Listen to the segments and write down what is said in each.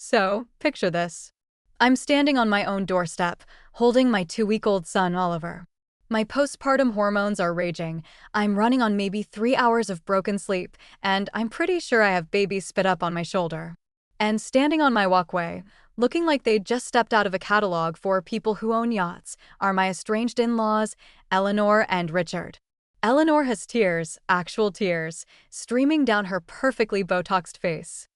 So, picture this. I'm standing on my own doorstep, holding my 2-week-old son, Oliver. My postpartum hormones are raging. I'm running on maybe 3 hours of broken sleep, and I'm pretty sure I have baby spit up on my shoulder. And standing on my walkway, looking like they'd just stepped out of a catalog for people who own yachts, are my estranged in-laws, Eleanor and Richard. Eleanor has tears, actual tears, streaming down her perfectly Botoxed face.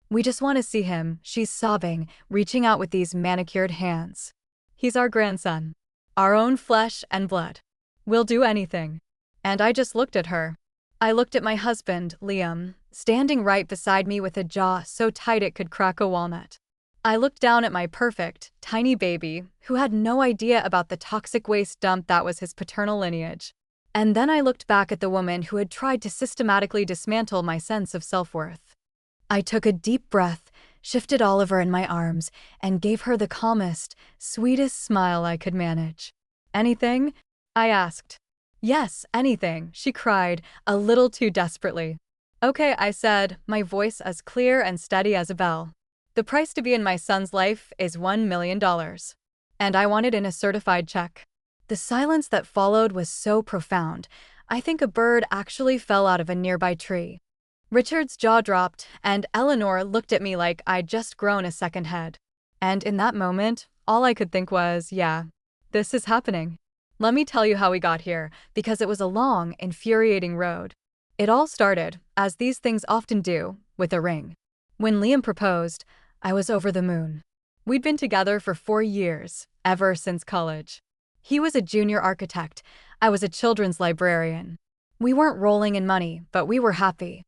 "We just want to see him," she's sobbing, reaching out with these manicured hands. "He's our grandson. Our own flesh and blood. We'll do anything." And I just looked at her. I looked at my husband, Liam, standing right beside me with a jaw so tight it could crack a walnut. I looked down at my perfect, tiny baby, who had no idea about the toxic waste dump that was his paternal lineage. And then I looked back at the woman who had tried to systematically dismantle my sense of self-worth. I took a deep breath, shifted Oliver in my arms, and gave her the calmest, sweetest smile I could manage. "Anything?" I asked. "Yes, anything," she cried, a little too desperately. "Okay," I said, my voice as clear and steady as a bell. "The price to be in my son's life is $1 million. And I want it in a certified check." The silence that followed was so profound, I think a bird actually fell out of a nearby tree. Richard's jaw dropped, and Eleanor looked at me like I'd just grown a second head. And in that moment, all I could think was, yeah, this is happening. Let me tell you how we got here, because it was a long, infuriating road. It all started, as these things often do, with a ring. When Liam proposed, I was over the moon. We'd been together for 4 years, ever since college. He was a junior architect, I was a children's librarian. We weren't rolling in money, but we were happy.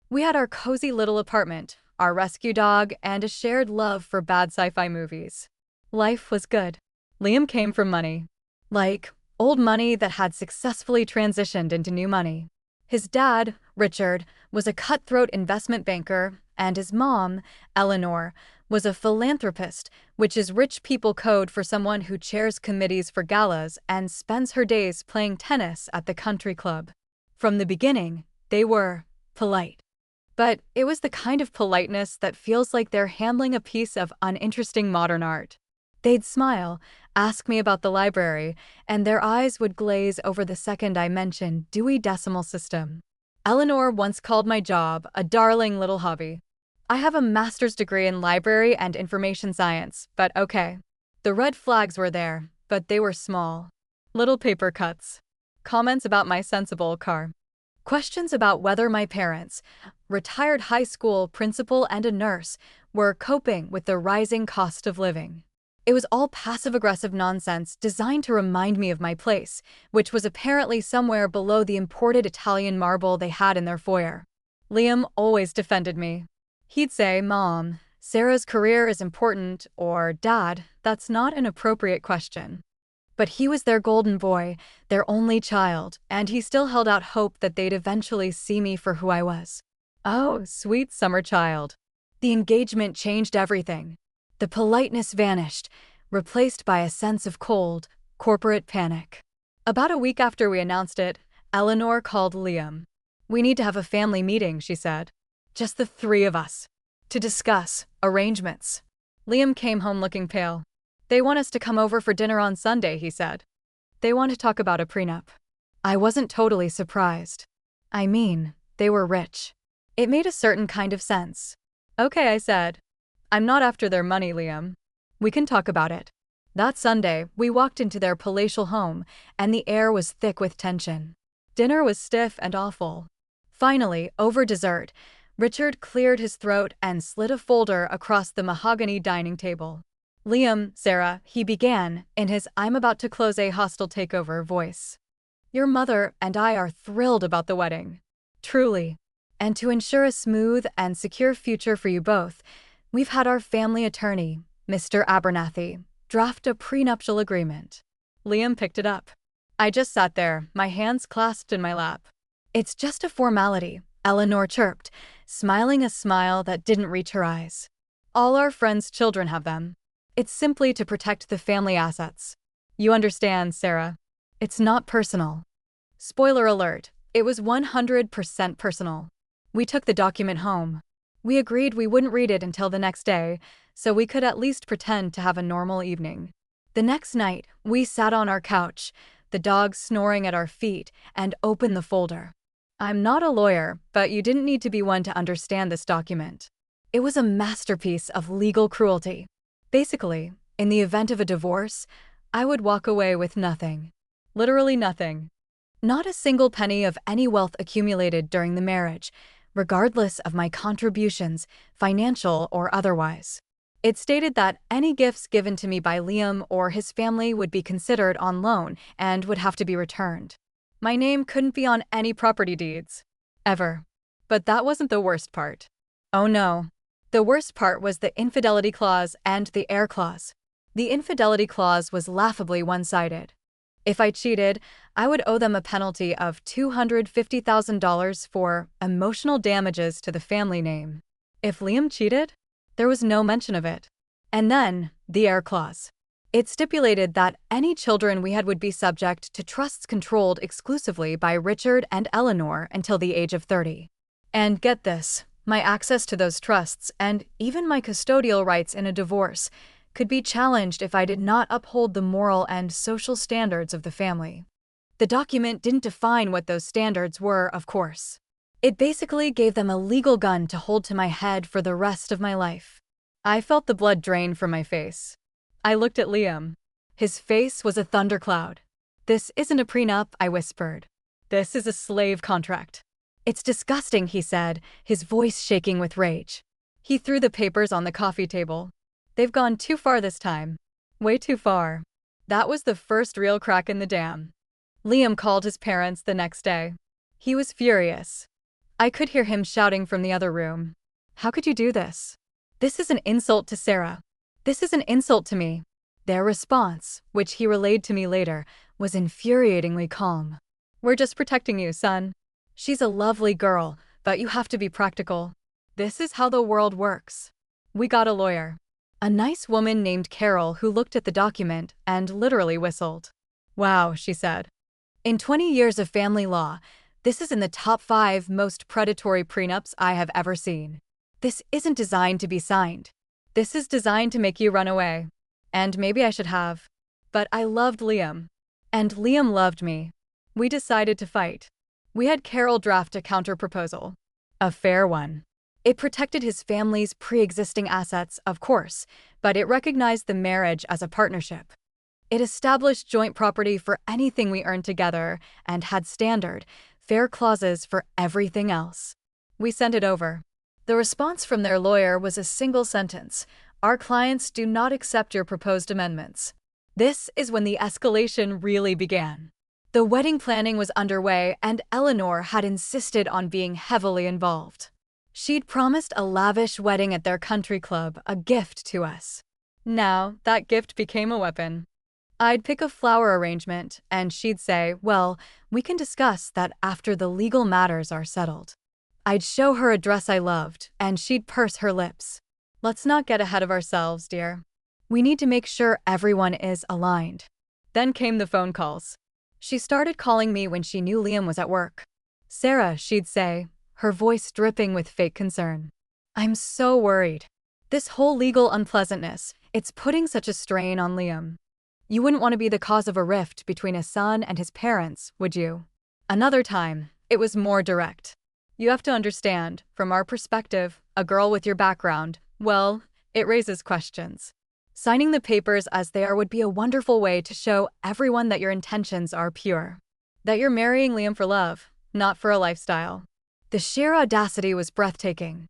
We had our cozy little apartment, our rescue dog, and a shared love for bad sci-fi movies. Life was good. Liam came from money. Like, old money that had successfully transitioned into new money. His dad, Richard, was a cutthroat investment banker, and his mom, Eleanor, was a philanthropist, which is rich people code for someone who chairs committees for galas and spends her days playing tennis at the country club. From the beginning, they were polite. But it was the kind of politeness that feels like they're handling a piece of uninteresting modern art. They'd smile, ask me about the library, and their eyes would glaze over the second I mentioned Dewey Decimal System. Eleanor once called my job a darling little hobby. I have a master's degree in library and information science, but okay. The red flags were there, but they were small. Little paper cuts. Comments about my sensible car. Questions about whether my parents, retired high school principal and a nurse, were coping with the rising cost of living. It was all passive-aggressive nonsense designed to remind me of my place, which was apparently somewhere below the imported Italian marble they had in their foyer. Liam always defended me. He'd say, "Mom, Sarah's career is important," or "Dad, that's not an appropriate question." But he was their golden boy, their only child, and he still held out hope that they'd eventually see me for who I was. Oh, sweet summer child. The engagement changed everything. The politeness vanished, replaced by a sense of cold, corporate panic. About a week after we announced it, Eleanor called Liam. "We need to have a family meeting," she said. "Just the 3 of us. To discuss arrangements." Liam came home looking pale. "They want us to come over for dinner on Sunday," he said. "They want to talk about a prenup." I wasn't totally surprised. I mean, they were rich. It made a certain kind of sense. "Okay," I said. "I'm not after their money, Liam. We can talk about it." That Sunday, we walked into their palatial home, and the air was thick with tension. Dinner was stiff and awful. Finally, over dessert, Richard cleared his throat and slid a folder across the mahogany dining table. "Liam, Sarah," he began, in his "I'm about to close a hostile takeover" voice. "Your mother and I are thrilled about the wedding. Truly. And to ensure a smooth and secure future for you both, we've had our family attorney, Mr. Abernathy, draft a prenuptial agreement." Liam picked it up. I just sat there, my hands clasped in my lap. "It's just a formality," Eleanor chirped, smiling a smile that didn't reach her eyes. "All our friends' children have them. It's simply to protect the family assets. You understand, Sarah. It's not personal." Spoiler alert, it was 100% personal. We took the document home. We agreed we wouldn't read it until the next day, so we could at least pretend to have a normal evening. The next night, we sat on our couch, the dogs snoring at our feet, and opened the folder. I'm not a lawyer, but you didn't need to be one to understand this document. It was a masterpiece of legal cruelty. Basically, in the event of a divorce, I would walk away with nothing. Literally nothing. Not a single penny of any wealth accumulated during the marriage, regardless of my contributions, financial or otherwise. It stated that any gifts given to me by Liam or his family would be considered on loan and would have to be returned. My name couldn't be on any property deeds. Ever. But that wasn't the worst part. Oh no. The worst part was the infidelity clause and the heir clause. The infidelity clause was laughably one-sided. If I cheated, I would owe them a penalty of $250,000 for emotional damages to the family name. If Liam cheated, there was no mention of it. And then, the heir clause. It stipulated that any children we had would be subject to trusts controlled exclusively by Richard and Eleanor until the age of 30. And get this, my access to those trusts, and even my custodial rights in a divorce, could be challenged if I did not uphold the moral and social standards of the family. The document didn't define what those standards were, of course. It basically gave them a legal gun to hold to my head for the rest of my life. I felt the blood drain from my face. I looked at Liam. His face was a thundercloud. "This isn't a prenup," I whispered. "This is a slave contract." "It's disgusting," he said, his voice shaking with rage. He threw the papers on the coffee table. "They've gone too far this time. Way too far." That was the first real crack in the dam. Liam called his parents the next day. He was furious. I could hear him shouting from the other room. "How could you do this? This is an insult to Sarah. This is an insult to me." Their response, which he relayed to me later, was infuriatingly calm. "We're just protecting you, son. She's a lovely girl, but you have to be practical. This is how the world works." We got a lawyer. A nice woman named Carol who looked at the document and literally whistled. "Wow," she said. "In 20 years of family law, this is in the top 5 most predatory prenups I have ever seen. This isn't designed to be signed. This is designed to make you run away. And maybe I should have. But I loved Liam. And Liam loved me. We decided to fight. We had Carol draft a counterproposal. A fair one. It protected his family's pre-existing assets, of course, but it recognized the marriage as a partnership. It established joint property for anything we earned together and had standard, fair clauses for everything else. We sent it over. The response from their lawyer was a single sentence: "Our clients do not accept your proposed amendments." This is when the escalation really began. The wedding planning was underway, and Eleanor had insisted on being heavily involved. She'd promised a lavish wedding at their country club, a gift to us. Now, that gift became a weapon. I'd pick a flower arrangement, and she'd say, "Well, we can discuss that after the legal matters are settled." I'd show her a dress I loved, and she'd purse her lips. "Let's not get ahead of ourselves, dear. We need to make sure everyone is aligned." Then came the phone calls. She started calling me when she knew Liam was at work. "Sarah," she'd say, her voice dripping with fake concern. "I'm so worried. This whole legal unpleasantness, it's putting such a strain on Liam. You wouldn't want to be the cause of a rift between a son and his parents, would you?" Another time, it was more direct. "You have to understand, from our perspective, a girl with your background, well, it raises questions. Signing the papers as they are would be a wonderful way to show everyone that your intentions are pure. That you're marrying Liam for love, not for a lifestyle." The sheer audacity was breathtaking.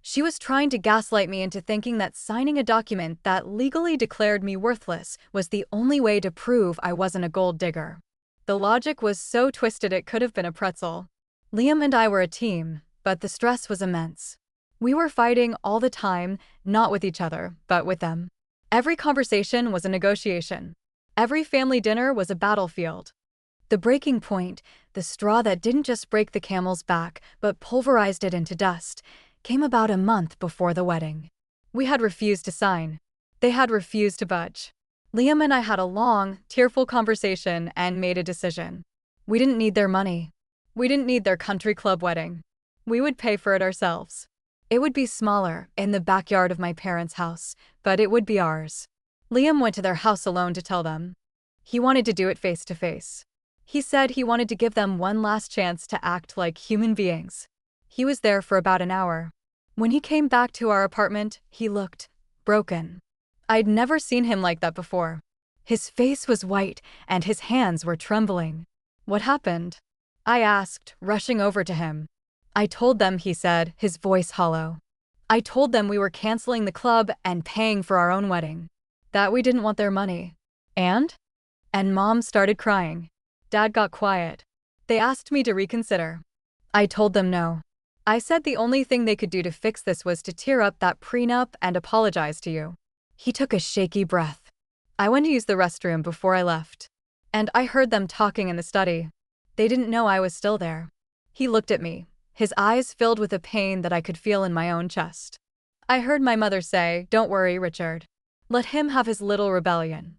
She was trying to gaslight me into thinking that signing a document that legally declared me worthless was the only way to prove I wasn't a gold digger. The logic was so twisted it could have been a pretzel. Liam and I were a team, but the stress was immense. We were fighting all the time, not with each other, but with them. Every conversation was a negotiation. Every family dinner was a battlefield. The breaking point, the straw that didn't just break the camel's back, but pulverized it into dust, came about a month before the wedding. We had refused to sign. They had refused to budge. Liam and I had a long, tearful conversation and made a decision. We didn't need their money. We didn't need their country club wedding. We would pay for it ourselves. It would be smaller, in the backyard of my parents' house, but it would be ours. Liam went to their house alone to tell them. He wanted to do it face to face. He said he wanted to give them one last chance to act like human beings. He was there for about an hour. When he came back to our apartment, he looked broken. I'd never seen him like that before. His face was white and his hands were trembling. What happened? I asked, rushing over to him. I told them, he said, his voice hollow. I told them we were canceling the club and paying for our own wedding. That we didn't want their money. And Mom started crying. Dad got quiet. They asked me to reconsider. I told them no. I said the only thing they could do to fix this was to tear up that prenup and apologize to you. He took a shaky breath. I went to use the restroom before I left. And I heard them talking in the study. They didn't know I was still there. He looked at me, his eyes filled with a pain that I could feel in my own chest. I heard my mother say, "Don't worry, Richard. Let him have his little rebellion.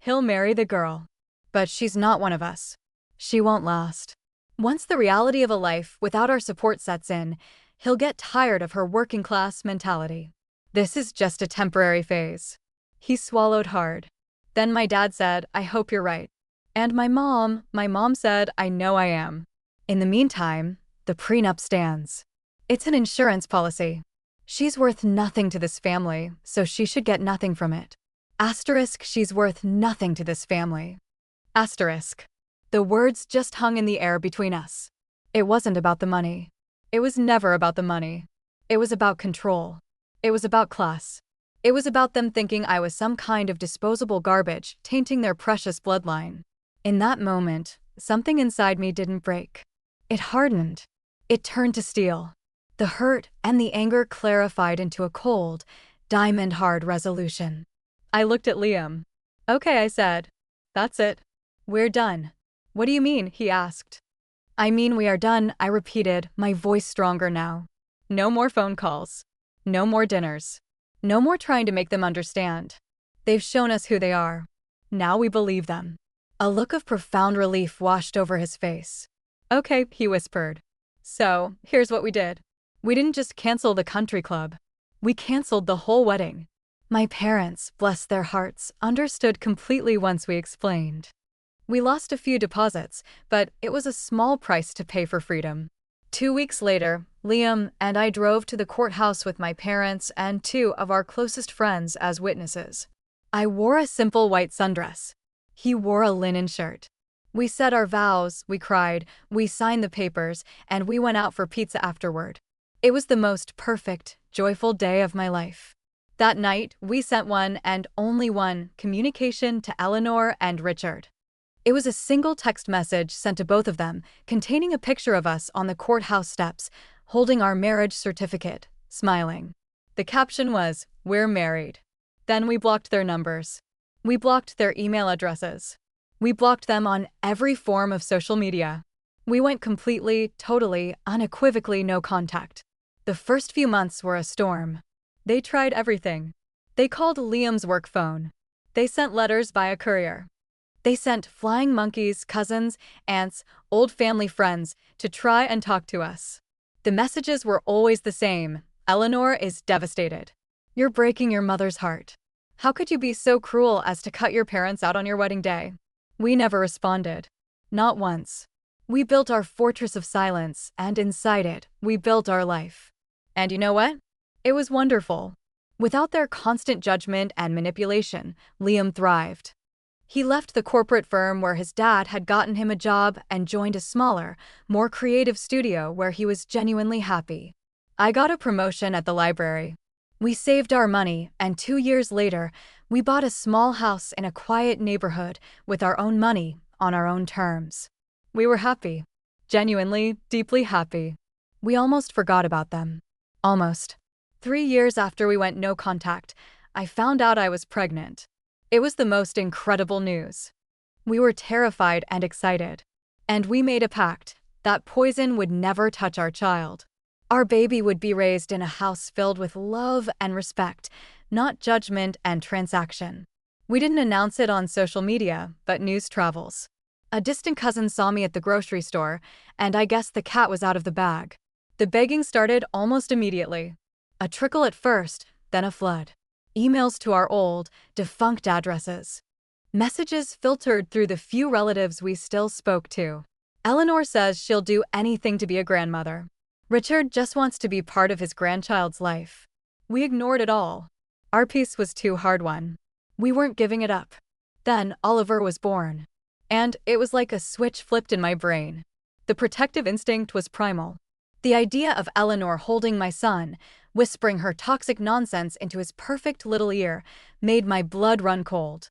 He'll marry the girl. But she's not one of us. She won't last. Once the reality of a life without our support sets in, he'll get tired of her working-class mentality. This is just a temporary phase." He swallowed hard. Then my dad said, "I hope you're right." And my mom said, "I know I am." In the meantime, the prenup stands. It's an insurance policy. She's worth nothing to this family, so she should get nothing from it. Asterisk, she's worth nothing to this family. Asterisk. The words just hung in the air between us. It wasn't about the money. It was never about the money. It was about control. It was about class. It was about them thinking I was some kind of disposable garbage, tainting their precious bloodline. In that moment, something inside me didn't break. It hardened. It turned to steel. The hurt and the anger clarified into a cold, diamond-hard resolution. I looked at Liam. "Okay," I said. "That's it. We're done." "What do you mean?" he asked. "I mean we are done," I repeated, my voice stronger now. "No more phone calls. No more dinners. No more trying to make them understand. They've shown us who they are. Now we believe them." A look of profound relief washed over his face. "Okay," he whispered. "So, here's what we did. We didn't just cancel the country club. We canceled the whole wedding." My parents, bless their hearts, understood completely once we explained. We lost a few deposits, but it was a small price to pay for freedom. 2 weeks later, Liam and I drove to the courthouse with my parents and 2 of our closest friends as witnesses. I wore a simple white sundress. He wore a linen shirt. We said our vows, we cried, we signed the papers, and we went out for pizza afterward. It was the most perfect, joyful day of my life. That night, we sent one and only one communication to Eleanor and Richard. It was a single text message sent to both of them, containing a picture of us on the courthouse steps, holding our marriage certificate, smiling. The caption was, "We're married." Then we blocked their numbers. We blocked their email addresses. We blocked them on every form of social media. We went completely, totally, unequivocally no contact. The first few months were a storm. They tried everything. They called Liam's work phone. They sent letters by a courier. They sent flying monkeys, cousins, aunts, old family friends to try and talk to us. The messages were always the same. "Eleanor is devastated. You're breaking your mother's heart. How could you be so cruel as to cut your parents out on your wedding day?" We never responded. Not once. We built our fortress of silence, and inside it, we built our life. And you know what? It was wonderful. Without their constant judgment and manipulation, Liam thrived. He left the corporate firm where his dad had gotten him a job and joined a smaller, more creative studio where he was genuinely happy. I got a promotion at the library. We saved our money, and 2 years later, we bought a small house in a quiet neighborhood with our own money, on our own terms. We were happy. Genuinely, deeply happy. We almost forgot about them. Almost. 3 years after we went no contact, I found out I was pregnant. It was the most incredible news. We were terrified and excited. And we made a pact that poison would never touch our child. Our baby would be raised in a house filled with love and respect, not judgment and transaction. We didn't announce it on social media, but news travels. A distant cousin saw me at the grocery store, and I guessed the cat was out of the bag. The begging started almost immediately. A trickle at first, then a flood. Emails to our old, defunct addresses. Messages filtered through the few relatives we still spoke to. Eleanor says she'll do anything to be a grandmother. Richard just wants to be part of his grandchild's life. We ignored it all. Our peace was too hard-won. We weren't giving it up. Then Oliver was born. And it was like a switch flipped in my brain. The protective instinct was primal. The idea of Eleanor holding my son, whispering her toxic nonsense into his perfect little ear, made my blood run cold.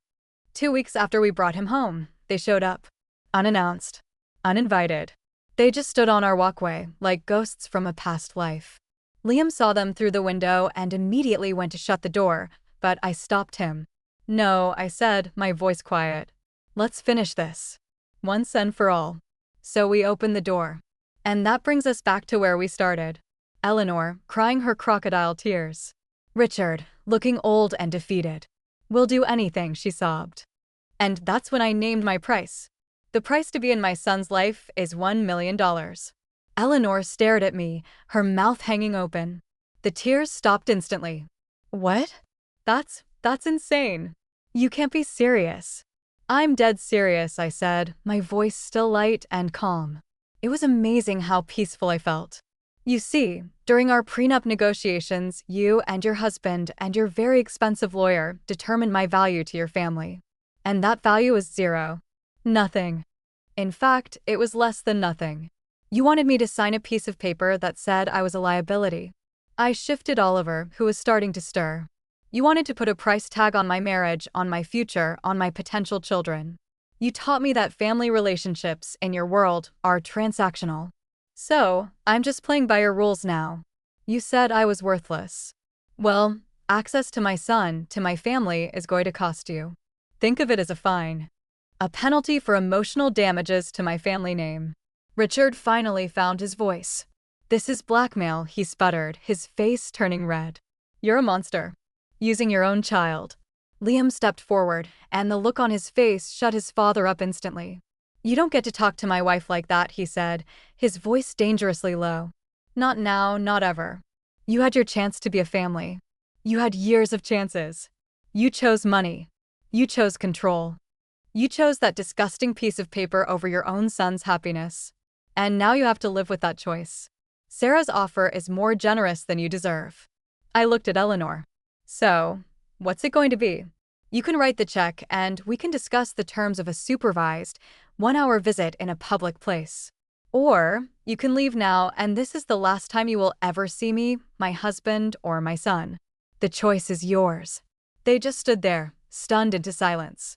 2 weeks after we brought him home, they showed up. Unannounced. Uninvited. They just stood on our walkway, like ghosts from a past life. Liam saw them through the window and immediately went to shut the door, but I stopped him. "No," I said, my voice quiet. "Let's finish this. Once and for all." So we opened the door. And that brings us back to where we started. Eleanor, crying her crocodile tears. Richard, looking old and defeated. "We'll do anything," she sobbed. And that's when I named my price. The price to be in my son's life is $1 million. Eleanor stared at me, her mouth hanging open. The tears stopped instantly. "What? That's insane. You can't be serious." "I'm dead serious," I said, my voice still light and calm. It was amazing how peaceful I felt. "You see, during our prenup negotiations, you and your husband and your very expensive lawyer determined my value to your family. And that value is zero. Nothing. In fact, it was less than nothing. You wanted me to sign a piece of paper that said I was a liability. I shifted Oliver, who was starting to stir. You wanted to put a price tag on my marriage, on my future, on my potential children. You taught me that family relationships, in your world, are transactional. So, I'm just playing by your rules now. You said I was worthless. Well, access to my son, to my family, is going to cost you. Think of it as a fine. A penalty for emotional damages to my family name." Richard finally found his voice. "This is blackmail," he sputtered, his face turning red. "You're a monster. Using your own child." Liam stepped forward, and the look on his face shut his father up instantly. "You don't get to talk to my wife like that," he said, his voice dangerously low. "Not now, not ever. You had your chance to be a family. You had years of chances. You chose money. You chose control. You chose that disgusting piece of paper over your own son's happiness. And now you have to live with that choice. Sarah's offer is more generous than you deserve." I looked at Eleanor. "So, what's it going to be? You can write the check and we can discuss the terms of a supervised, 1-hour visit in a public place. Or, you can leave now and this is the last time you will ever see me, my husband, or my son. The choice is yours." They just stood there, stunned into silence.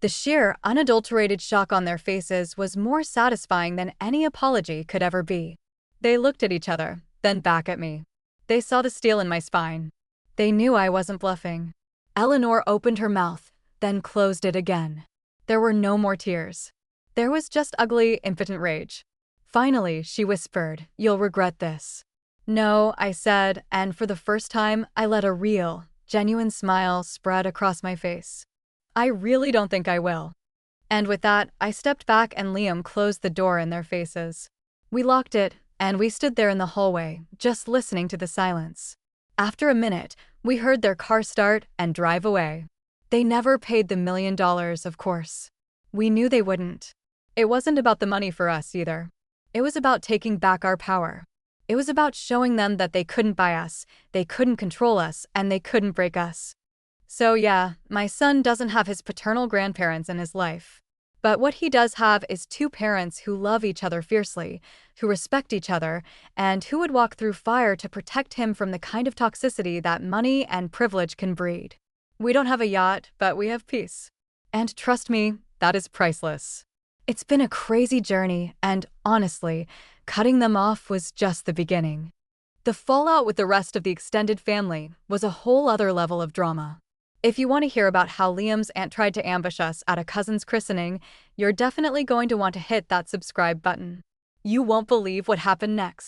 The sheer, unadulterated shock on their faces was more satisfying than any apology could ever be. They looked at each other, then back at me. They saw the steel in my spine. They knew I wasn't bluffing. Eleanor opened her mouth, then closed it again. There were no more tears. There was just ugly, impotent rage. Finally, she whispered, "You'll regret this." "No," I said, and for the first time, I let a real, genuine smile spread across my face. "I really don't think I will." And with that, I stepped back and Liam closed the door in their faces. We locked it, and we stood there in the hallway, just listening to the silence. After a minute, we heard their car start and drive away. They never paid the $1 million, of course. We knew they wouldn't. It wasn't about the money for us either. It was about taking back our power. It was about showing them that they couldn't buy us, they couldn't control us, and they couldn't break us. So yeah, my son doesn't have his paternal grandparents in his life. But what he does have is 2 parents who love each other fiercely, who respect each other, and who would walk through fire to protect him from the kind of toxicity that money and privilege can breed. We don't have a yacht, but we have peace. And trust me, that is priceless. It's been a crazy journey, and honestly, cutting them off was just the beginning. The fallout with the rest of the extended family was a whole other level of drama. If you want to hear about how Liam's aunt tried to ambush us at a cousin's christening, you're definitely going to want to hit that subscribe button. You won't believe what happened next.